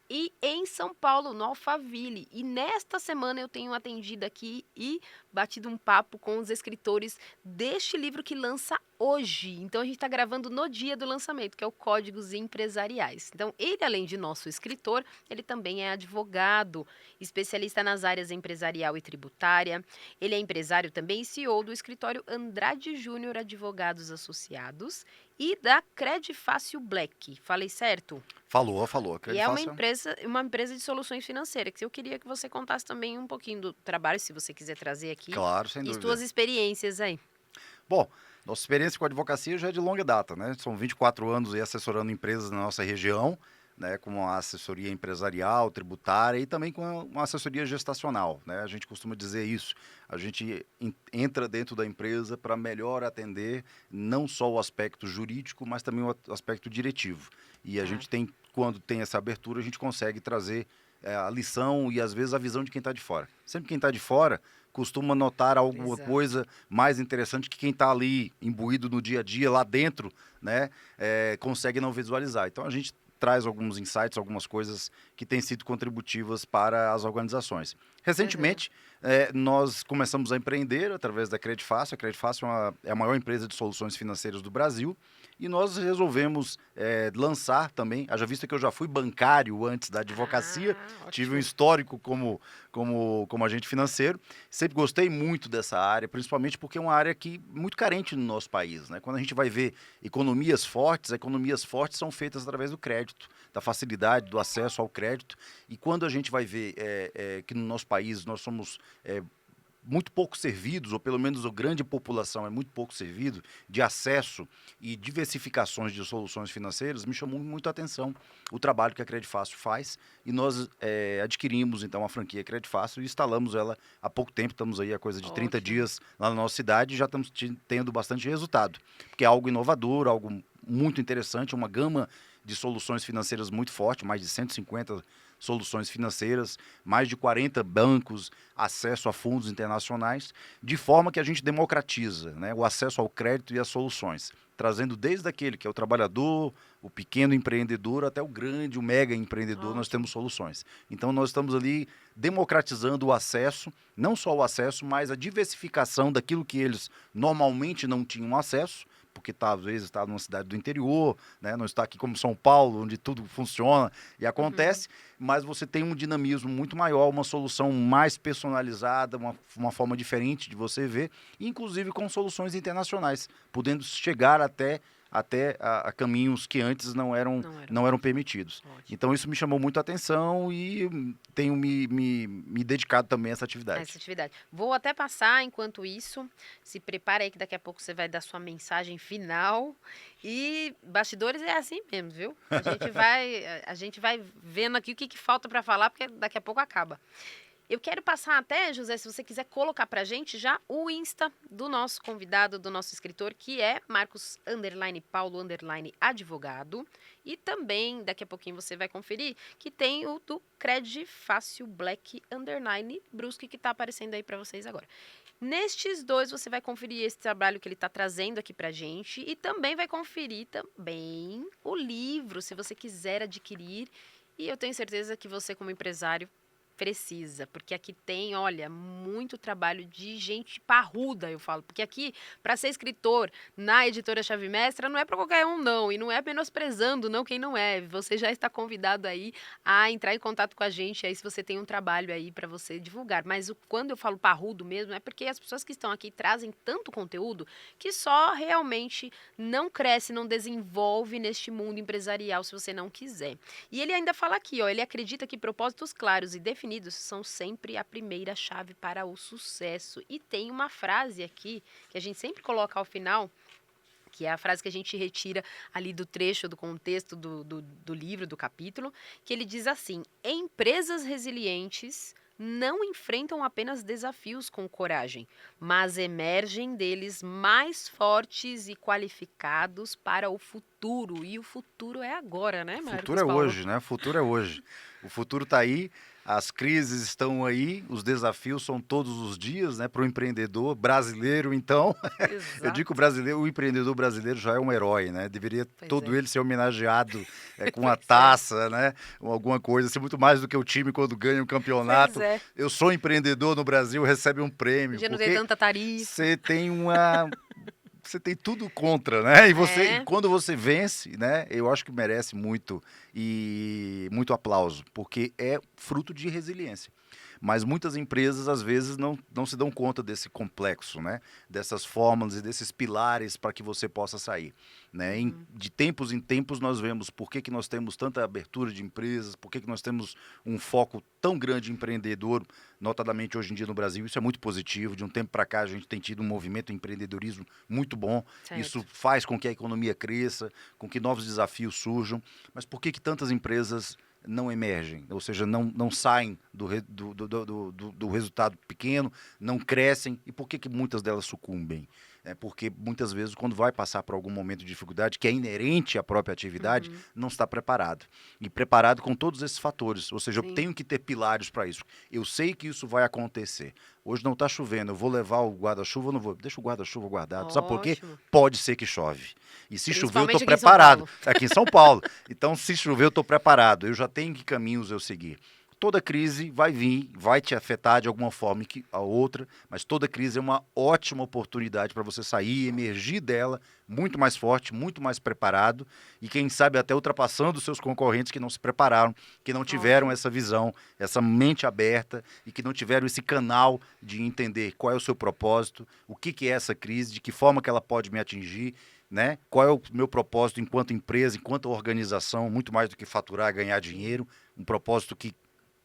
E em São Paulo, no Alphaville. E nesta semana eu tenho atendido aqui e batido um papo com os escritores deste livro que lança hoje. Então a gente está gravando no dia do lançamento, que é o Códigos Empresariais. Então ele, além de nosso escritor, ele também é advogado, especialista nas áreas empresarial e tributária. Ele é empresário também e CEO do escritório Andrade Júnior Advogados Associados e da Credifácil Black. Falei certo? Falou. E é uma empresa de soluções financeiras, que eu queria que você contasse também um pouquinho do trabalho, se você quiser trazer aqui. Claro, sem E dúvida. suas experiências aí. Bom, nossa experiência com a advocacia já é de longa data, né? São 24 anos aí assessorando empresas na nossa região, né, com uma assessoria empresarial, tributária e também com uma assessoria gestacional, né? A gente costuma dizer isso. A gente entra dentro da empresa para melhor atender não só o aspecto jurídico, mas também o aspecto diretivo. E a gente tem, quando tem essa abertura, a gente consegue trazer a lição e às vezes a visão de quem está de fora. Sempre quem está de fora costuma notar alguma coisa mais interessante que quem está ali imbuído no dia a dia, lá dentro, né, consegue não visualizar. Então a gente traz alguns insights, algumas coisas que têm sido contributivas para as organizações. Recentemente, nós começamos a empreender através da Credifácil. A Credifácil é a maior empresa de soluções financeiras do Brasil e nós resolvemos lançar também, haja vista que eu já fui bancário antes da advocacia, tive um Ótimo. histórico como agente financeiro, sempre gostei muito dessa área, principalmente porque é uma área que muito carente no nosso país, né? Quando a gente vai ver economias fortes são feitas através do crédito, da facilidade, do acesso ao crédito, e quando a gente vai ver que no nosso país nós somos muito pouco servidos, ou pelo menos a grande população é muito pouco servido, de acesso e diversificações de soluções financeiras, me chamou muito a atenção o trabalho que a Credifácil faz, e nós adquirimos então a franquia Credifácil e instalamos ela há pouco tempo, estamos aí há coisa de 30 Ótimo. dias lá na nossa cidade e já estamos tendo bastante resultado, porque é algo inovador, algo muito interessante, uma gama de soluções financeiras muito forte, mais de 150 soluções financeiras, mais de 40 bancos, acesso a fundos internacionais, de forma que a gente democratiza, né, o acesso ao crédito e às soluções, trazendo desde aquele que é o trabalhador, o pequeno empreendedor, até o grande, o mega empreendedor, nós temos soluções. Então nós estamos ali democratizando o acesso, não só o acesso, mas a diversificação daquilo que eles normalmente não tinham acesso, porque às vezes está numa cidade do interior, né? Não está aqui como São Paulo, onde tudo funciona e acontece, mas você tem um dinamismo muito maior, uma solução mais personalizada, uma forma diferente de você ver, inclusive com soluções internacionais, podendo chegar até a caminhos que antes não eram permitidos. Ótimo. Então isso me chamou muito a atenção e tenho me dedicado também a essa atividade. Vou até passar enquanto isso. Se prepara aí que daqui a pouco você vai dar sua mensagem final. E bastidores é assim mesmo, viu? A gente vai vendo aqui o que falta para falar, porque daqui a pouco acaba. Eu quero passar até, José, se você quiser colocar pra gente já o Insta do nosso convidado, do nosso escritor, que é Marcos_Paulo_advogado. E também, daqui a pouquinho você vai conferir, que tem o do Credifácil Black_Brusque, que tá aparecendo aí pra vocês agora. Nestes dois você vai conferir esse trabalho que ele está trazendo aqui pra gente e também vai conferir também o livro, se você quiser adquirir. E eu tenho certeza que você, como empresário, precisa, porque aqui tem, olha, muito trabalho de gente parruda, eu falo, porque aqui, para ser escritor na editora Chave Mestra, não é para qualquer um não, e não é menosprezando não quem não é, você já está convidado aí a entrar em contato com a gente, aí se você tem um trabalho aí para você divulgar, mas quando eu falo parrudo mesmo, é porque as pessoas que estão aqui trazem tanto conteúdo que só realmente não cresce, não desenvolve neste mundo empresarial se você não quiser. E ele ainda fala aqui, ó, ele acredita que propósitos claros e definidos são sempre a primeira chave para o sucesso. E tem uma frase aqui que a gente sempre coloca ao final, que é a frase que a gente retira ali do trecho, do contexto do livro, do capítulo, que ele diz assim: empresas resilientes não enfrentam apenas desafios com coragem, mas emergem deles mais fortes e qualificados para o futuro. E o futuro é agora, né, O Marcos futuro é Paulo? hoje, né? O futuro é hoje. O futuro está aí, as crises estão aí, os desafios são todos os dias, né? Para o empreendedor brasileiro, então, eu digo que o empreendedor brasileiro já é um herói, né? Deveria todo ele ser homenageado com a taça, né? Ou alguma coisa, assim, muito mais do que o time quando ganha um campeonato. Eu sou empreendedor no Brasil, recebe um prêmio. Já não tem tanta tarifa. Você tem tudo contra, né? E quando você vence, né? Eu acho que merece muito aplauso, porque é fruto de resiliência. Mas muitas empresas, às vezes, não se dão conta desse complexo, né? Dessas fórmulas e desses pilares para que você possa sair, né? De tempos em tempos, nós vemos por que nós temos tanta abertura de empresas, por que nós temos um foco tão grande empreendedor, notadamente hoje em dia no Brasil. Isso é muito positivo. De um tempo para cá, a gente tem tido um movimento de empreendedorismo muito bom. Certo. Isso faz com que a economia cresça, com que novos desafios surjam. Mas por que tantas empresas não emergem, ou seja, não saem do resultado pequeno, não crescem? E por que muitas delas sucumbem? Porque muitas vezes, quando vai passar por algum momento de dificuldade, que é inerente à própria atividade, não está preparado. E preparado com todos esses fatores. Ou seja, eu tenho que ter pilares para isso. Eu sei que isso vai acontecer. Hoje não está chovendo, eu vou levar o guarda-chuva ou não vou? Deixa o guarda-chuva guardado. Sabe por quê? Pode ser que chove. E se chover, eu estou preparado. Aqui em São Paulo. Então, se chover, eu estou preparado. Eu já tenho que caminhos eu seguir. toda crise vai vir, vai te afetar de alguma forma que a outra, mas toda crise é uma ótima oportunidade para você sair, emergir dela muito mais forte, muito mais preparado e quem sabe até ultrapassando os seus concorrentes que não se prepararam, que não tiveram essa visão, essa mente aberta e que não tiveram esse canal de entender qual é o seu propósito, o que é essa crise, de que forma que ela pode me atingir, né? Qual é o meu propósito enquanto empresa, enquanto organização, muito mais do que faturar, ganhar dinheiro, um propósito que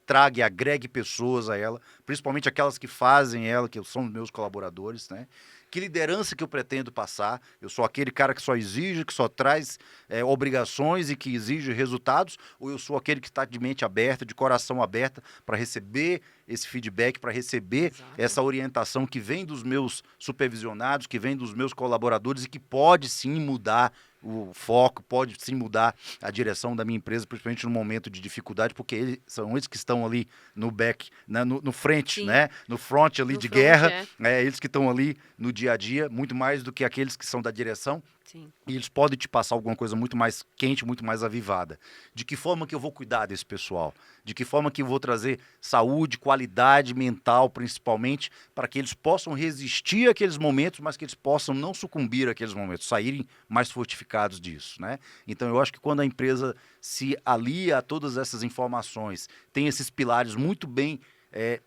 traga e agregue pessoas a ela, principalmente aquelas que fazem ela, que são meus colaboradores, né? Que liderança que eu pretendo passar? Eu sou aquele cara que só exige, que só traz obrigações e que exige resultados? Ou eu sou aquele que está de mente aberta, de coração aberto para receber esse feedback, para receber essa orientação que vem dos meus supervisionados, que vem dos meus colaboradores e que pode sim mudar o foco, pode sim mudar a direção da minha empresa, principalmente no momento de dificuldade, porque são eles que estão ali no back, né, no frente, né, no front ali de guerra, eles que estão ali no dia a dia, muito mais do que aqueles que são da direção. Sim. E eles podem te passar alguma coisa muito mais quente, muito mais avivada. De que forma que eu vou cuidar desse pessoal? De que forma que eu vou trazer saúde, qualidade mental, principalmente, para que eles possam resistir àqueles momentos, mas que eles possam não sucumbir àqueles momentos, saírem mais fortificados disso, né? Então, eu acho que quando a empresa se alia a todas essas informações, tem esses pilares muito bem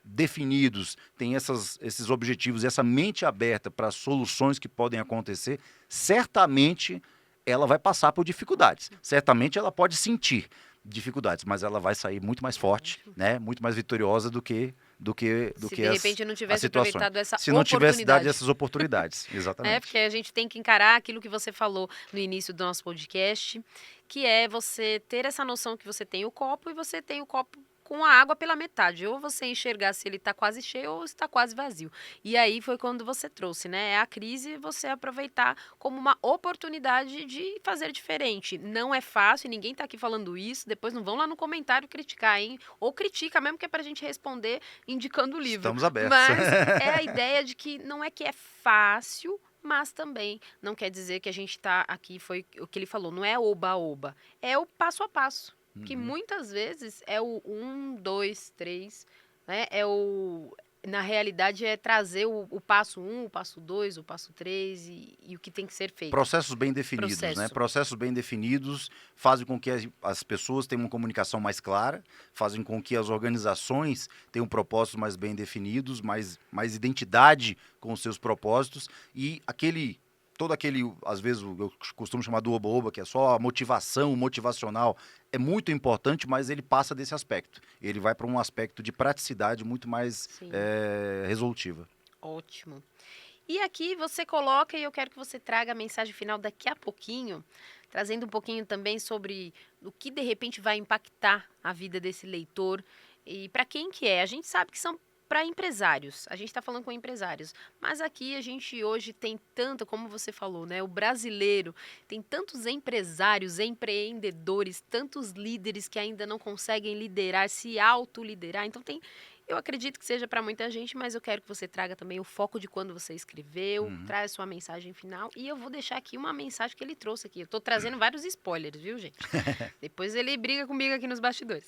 definidos, tem esses objetivos, essa mente aberta para as soluções que podem acontecer, certamente ela vai passar por dificuldades. Certamente ela pode sentir dificuldades, mas ela vai sair muito mais forte, né? Muito mais vitoriosa do que se de repente não tivesse aproveitado essa oportunidade. Se não tivesse dado essas oportunidades, exatamente. Porque a gente tem que encarar aquilo que você falou no início do nosso podcast, que é você ter essa noção que você tem o copo e você tem o copo com a água pela metade, ou você enxergar se ele está quase cheio ou se está quase vazio. E aí foi quando você trouxe, né? A crise, você aproveitar como uma oportunidade de fazer diferente. Não é fácil, ninguém está aqui falando isso, depois não vão lá no comentário criticar, hein? Ou critica mesmo, que é para a gente responder indicando o livro. Estamos abertos. Mas é a ideia de que não é que é fácil, mas também não quer dizer que a gente está aqui, foi o que ele falou, não é oba-oba, é o passo a passo. Que muitas vezes é o 1, 2, 3, né? Na realidade, é trazer o passo 1, o passo 2, o passo 3 e o que tem que ser feito. Processos bem definidos, né? Processos bem definidos fazem com que as pessoas tenham uma comunicação mais clara, fazem com que as organizações tenham propósitos mais bem definidos, mais identidade com os seus propósitos e todo aquele, às vezes, eu costumo chamar do oba-oba, que é só a motivação, motivacional, é muito importante, mas ele passa desse aspecto. Ele vai para um aspecto de praticidade muito mais resolutiva. Ótimo. E aqui você coloca, e eu quero que você traga a mensagem final daqui a pouquinho, trazendo um pouquinho também sobre o que, de repente, vai impactar a vida desse leitor e para quem que é. A gente sabe que são para empresários, a gente está falando com empresários, mas aqui a gente hoje tem tanto, como você falou, né? O brasileiro tem tantos empresários, empreendedores, tantos líderes que ainda não conseguem liderar, se autoliderar. Então eu acredito que seja para muita gente, mas eu quero que você traga também o foco de quando você escreveu, traz sua mensagem final. E eu vou deixar aqui uma mensagem que ele trouxe aqui. Eu estou trazendo vários spoilers, viu, gente? Depois ele briga comigo aqui nos bastidores.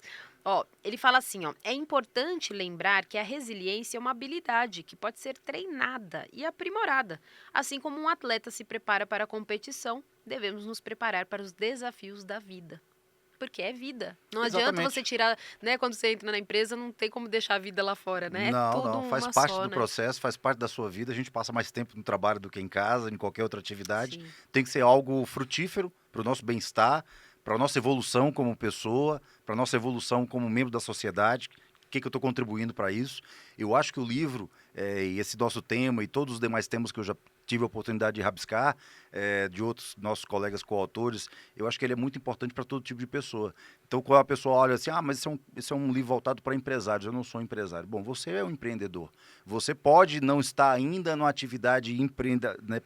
Ele fala assim, é importante lembrar que a resiliência é uma habilidade que pode ser treinada e aprimorada. Assim como um atleta se prepara para a competição, devemos nos preparar para os desafios da vida. Porque é vida. Não adianta você tirar, né? Quando você entra na empresa, não tem como deixar a vida lá fora, né? Não, faz parte do processo, faz parte da sua vida. A gente passa mais tempo no trabalho do que em casa, em qualquer outra atividade. Sim. Tem que ser algo frutífero para o nosso bem-estar, para a nossa evolução como pessoa, para a nossa evolução como membro da sociedade. O que eu estou contribuindo para isso? Eu acho que o livro, e esse nosso tema e todos os demais temas que eu já tive a oportunidade de rabiscar, de outros nossos colegas coautores, eu acho que ele é muito importante para todo tipo de pessoa. Então, quando a pessoa olha assim, mas esse é um livro voltado para empresários, eu não sou empresário. Bom, você é um empreendedor. Você pode não estar ainda numa atividade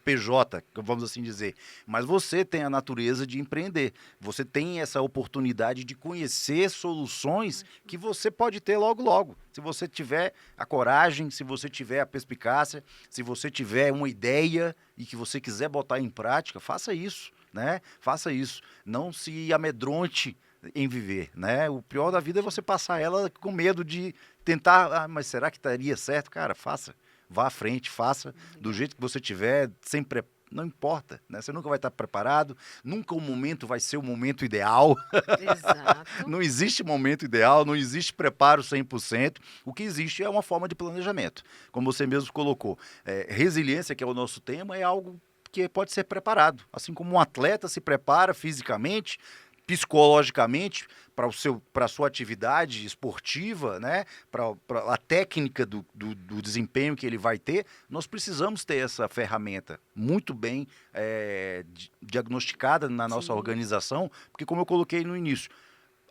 PJ, vamos assim dizer, mas você tem a natureza de empreender. Você tem essa oportunidade de conhecer soluções que você pode ter logo, logo. Se você tiver a coragem, se você tiver a perspicácia, se você tiver uma ideia e que você quiser botar em prática, faça isso, né? Faça isso. Não se amedronte em viver, né? O pior da vida é você passar ela com medo de tentar, mas será que estaria certo? Cara, faça. Vá à frente, faça do jeito que você tiver, sempre não importa, né? Você nunca vai estar preparado, nunca o momento vai ser o momento ideal. Exato. Não existe momento ideal, não existe preparo 100%. O que existe é uma forma de planejamento. Como você mesmo colocou, resiliência, que é o nosso tema, é algo que pode ser preparado. Assim como um atleta se prepara fisicamente, psicologicamente, para a sua atividade esportiva, né? Para a técnica do desempenho que ele vai ter, nós precisamos ter essa ferramenta muito bem diagnosticada na nossa Sim. organização, porque como eu coloquei no início,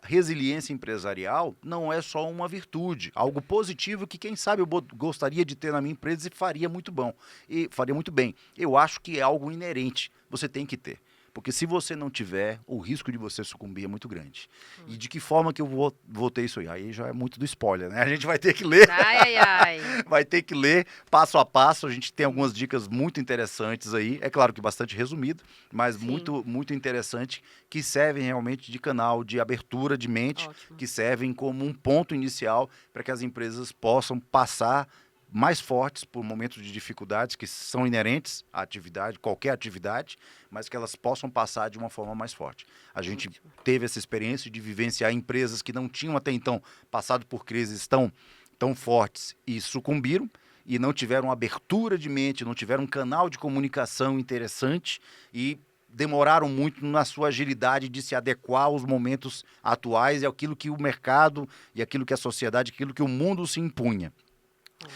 resiliência empresarial não é só uma virtude, algo positivo que quem sabe eu gostaria de ter na minha empresa e faria muito bom, e faria muito bem. Eu acho que é algo inerente, você tem que ter. Porque se você não tiver, o risco de você sucumbir é muito grande. E de que forma que eu vou ter isso aí? Aí já é muito do spoiler, né? A gente vai ter que ler. Ai, ai, ai. Vai ter que ler passo a passo. A gente tem algumas dicas muito interessantes aí. É claro que bastante resumido, mas Sim. muito, muito interessante, que servem realmente de canal de abertura de mente, Ótimo. que servem como um ponto inicial para que as empresas possam passar mais fortes por momentos de dificuldades que são inerentes à atividade, qualquer atividade, mas que elas possam passar de uma forma mais forte. A gente Ótimo. teve essa experiência de vivenciar empresas que não tinham até então passado por crises tão fortes e sucumbiram, e não tiveram abertura de mente, não tiveram um canal de comunicação interessante e demoraram muito na sua agilidade de se adequar aos momentos atuais e àquilo que o mercado e aquilo que a sociedade, aquilo que o mundo se impunha.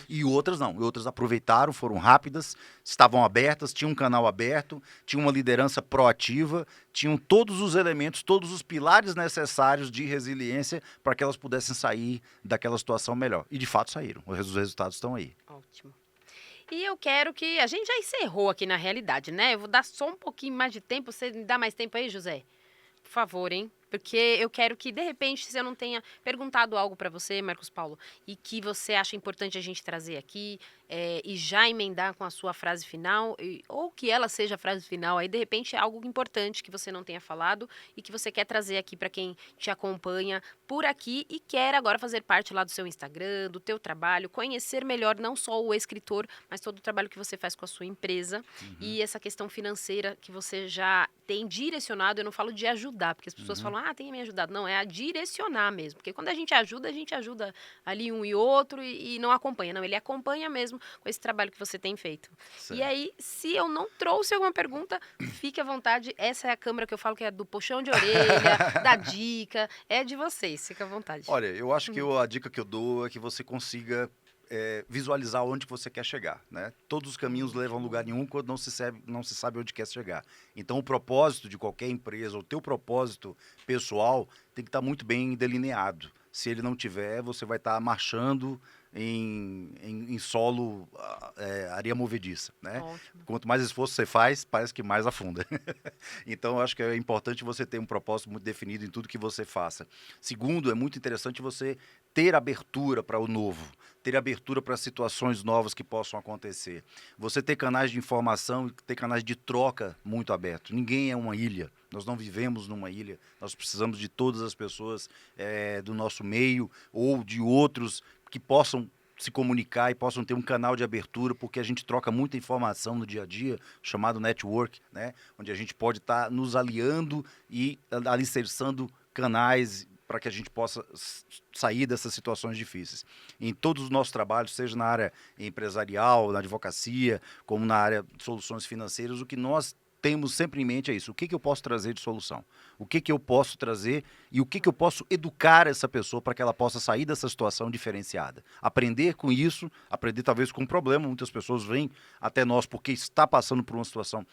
E outras não, e outras aproveitaram, foram rápidas, estavam abertas, tinham um canal aberto, tinham uma liderança proativa, tinham todos os elementos, todos os pilares necessários de resiliência para que elas pudessem sair daquela situação melhor. E de fato saíram, os resultados estão aí. Ótimo. E eu quero que. A gente já encerrou aqui na realidade, né? Eu vou dar só um pouquinho mais de tempo. Você me dá mais tempo aí, José? Por favor, hein? Porque eu quero que, de repente, se eu não tenha perguntado algo para você, Marcos Paulo, e que você acha importante a gente trazer aqui, e já emendar com a sua frase final, ou que ela seja a frase final, aí, de repente, é algo importante que você não tenha falado e que você quer trazer aqui para quem te acompanha por aqui e quer agora fazer parte lá do seu Instagram, do teu trabalho, conhecer melhor não só o escritor, mas todo o trabalho que você faz com a sua empresa e essa questão financeira que você já tem direcionado. Eu não falo de ajudar, porque as pessoas falam, tem me ajudado. Não, é a direcionar mesmo. Porque quando a gente ajuda ali um e outro e não acompanha. Não, ele acompanha mesmo com esse trabalho que você tem feito. Certo. E aí, se eu não trouxe alguma pergunta, fique à vontade. Essa é a câmera que eu falo que é do puxão de orelha, da dica. É de vocês, fica à vontade. Olha, eu acho que a dica que eu dou é que você consiga visualizar onde que você quer chegar, né? Todos os caminhos levam a lugar nenhum quando não se sabe onde quer chegar. Então, o propósito de qualquer empresa, o teu propósito pessoal, tem que estar muito bem delineado. Se ele não tiver, você vai estar marchando em solo, areia movediça, né? Ótimo. Quanto mais esforço você faz, parece que mais afunda. Então, eu acho que é importante você ter um propósito muito definido em tudo que você faça. Segundo, é muito interessante você ter abertura para o novo, ter abertura para situações novas que possam acontecer. Você ter canais de informação, ter canais de troca muito abertos. Ninguém é uma ilha. Nós não vivemos numa ilha. Nós precisamos de todas as pessoas do nosso meio ou de outros que possam se comunicar e possam ter um canal de abertura, porque a gente troca muita informação no dia a dia, chamado network, né? Onde a gente pode estar nos aliando e alicerçando canais para que a gente possa sair dessas situações difíceis. Em todos os nossos trabalhos, seja na área empresarial, na advocacia, como na área de soluções financeiras, o que nós temos sempre em mente é isso. O que eu posso trazer de solução? O que eu posso trazer e o que eu posso educar essa pessoa para que ela possa sair dessa situação diferenciada? Aprender com isso, aprender talvez com um problema. Muitas pessoas vêm até nós porque está passando por uma situação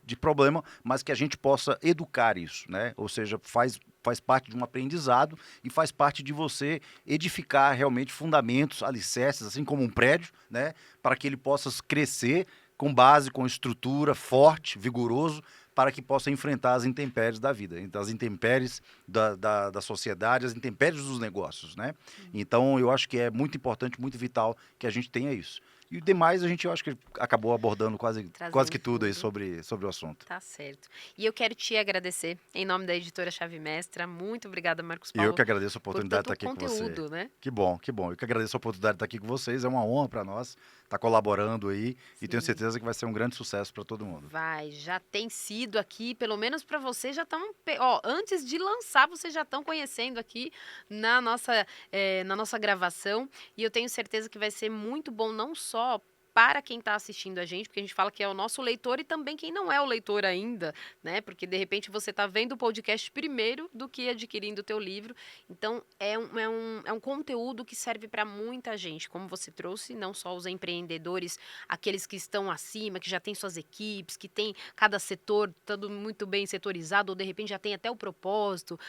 de problema, mas que a gente possa educar isso, né? Ou seja, faz parte de um aprendizado e faz parte de você edificar realmente fundamentos, alicerces, assim como um prédio, né? Para que ele possa crescer com base, com estrutura forte, vigoroso, para que possa enfrentar as intempéries da vida, as intempéries da sociedade, as intempéries dos negócios, né? Então, eu acho que é muito importante, muito vital que a gente tenha isso. E o demais, eu acho que acabou abordando quase Trazendo que tudo aí tudo. sobre o assunto. Tá certo. E eu quero te agradecer, em nome da editora Chave Mestra. Muito obrigada, Marcos E eu Paulo, que agradeço a por oportunidade de estar tanto aqui com você. conteúdo, né? Que bom, que bom. Eu que agradeço a oportunidade de estar aqui com vocês. É uma honra para nós estar colaborando aí e tenho Sim. certeza que vai ser um grande sucesso para todo mundo. Vai, já tem sido aqui, pelo menos para você, já estão, ó, antes de lançar, vocês já estão conhecendo aqui na nossa gravação, e eu tenho certeza que vai ser muito bom, não só para quem está assistindo a gente, porque a gente fala que é o nosso leitor e também quem não é o leitor ainda, né? Porque de repente você está vendo o podcast primeiro do que adquirindo o teu livro. Então é um conteúdo que serve para muita gente, como você trouxe, não só os empreendedores, aqueles que estão acima, que já têm suas equipes, que tem cada setor todo muito bem setorizado, ou de repente já tem até o propósito,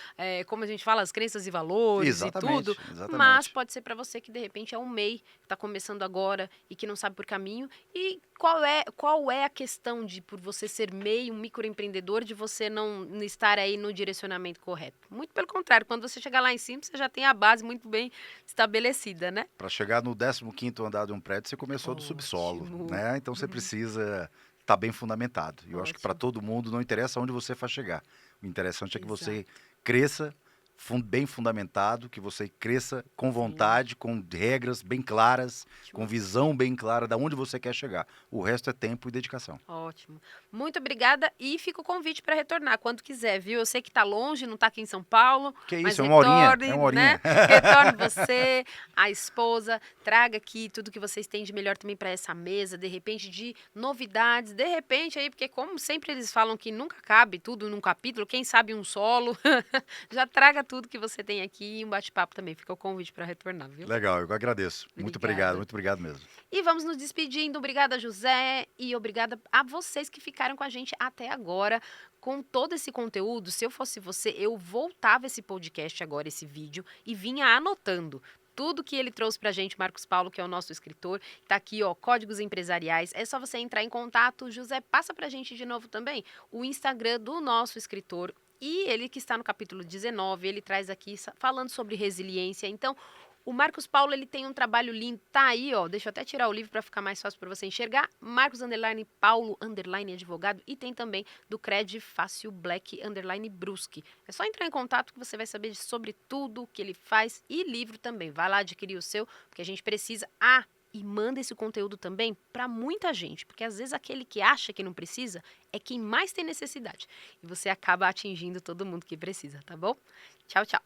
como a gente fala, as crenças e valores e tudo. Exatamente, Mas exatamente. pode ser para você que de repente é um MEI, que está começando agora e que não sabe por caminho. E qual é a questão de, por você ser MEI, um microempreendedor, de você não estar aí no direcionamento correto? Muito pelo contrário, quando você chegar lá em cima, você já tem a base muito bem estabelecida, né? Para chegar no 15º andar de um prédio, você começou do subsolo, Ótimo. né? Então você precisa estar bem fundamentado. E eu acho que para Ótimo. todo mundo não interessa onde você vai chegar. O interessante é que você Exato. cresça bem fundamentado, que você cresça com vontade, com regras bem claras, com Ótimo. visão bem clara de onde você quer chegar. O resto é tempo e dedicação. Ótimo. Muito obrigada e fica o convite para retornar quando quiser, viu? Eu sei que está longe, não está aqui em São Paulo, Que mas isso, é uma horinha, retorne, é uma horinha. né? Retorne você, a esposa, traga aqui tudo que vocês têm de melhor também para essa mesa, de repente de novidades, de repente aí, porque como sempre eles falam que nunca cabe tudo num capítulo, quem sabe um solo, já traga tudo que você tem aqui e um bate-papo também. Fica o convite para retornar, viu? Legal, eu agradeço. Obrigada. Muito obrigado mesmo. E vamos nos despedindo. Obrigada, José, e obrigada a vocês que ficaram com a gente até agora, com todo esse conteúdo. Se eu fosse você, eu voltava esse podcast agora, esse vídeo, e vinha anotando tudo que ele trouxe pra gente, Marcos Paulo, que é o nosso escritor. Tá aqui, ó, Códigos Empresariais. É só você entrar em contato. José, passa pra gente de novo também o Instagram do nosso escritor. E ele que está no capítulo 19, ele traz aqui falando sobre resiliência. Então, o Marcos Paulo, ele tem um trabalho lindo, tá aí, ó, deixa eu até tirar o livro para ficar mais fácil para você enxergar, Marcos _ Paulo _ advogado, e tem também do Cred Fácil Black _ Brusque. É só entrar em contato que você vai saber sobre tudo que ele faz e livro também. Vai lá adquirir o seu, porque a gente precisa. E manda esse conteúdo também para muita gente, porque às vezes aquele que acha que não precisa é quem mais tem necessidade. E você acaba atingindo todo mundo que precisa, tá bom? Tchau, tchau.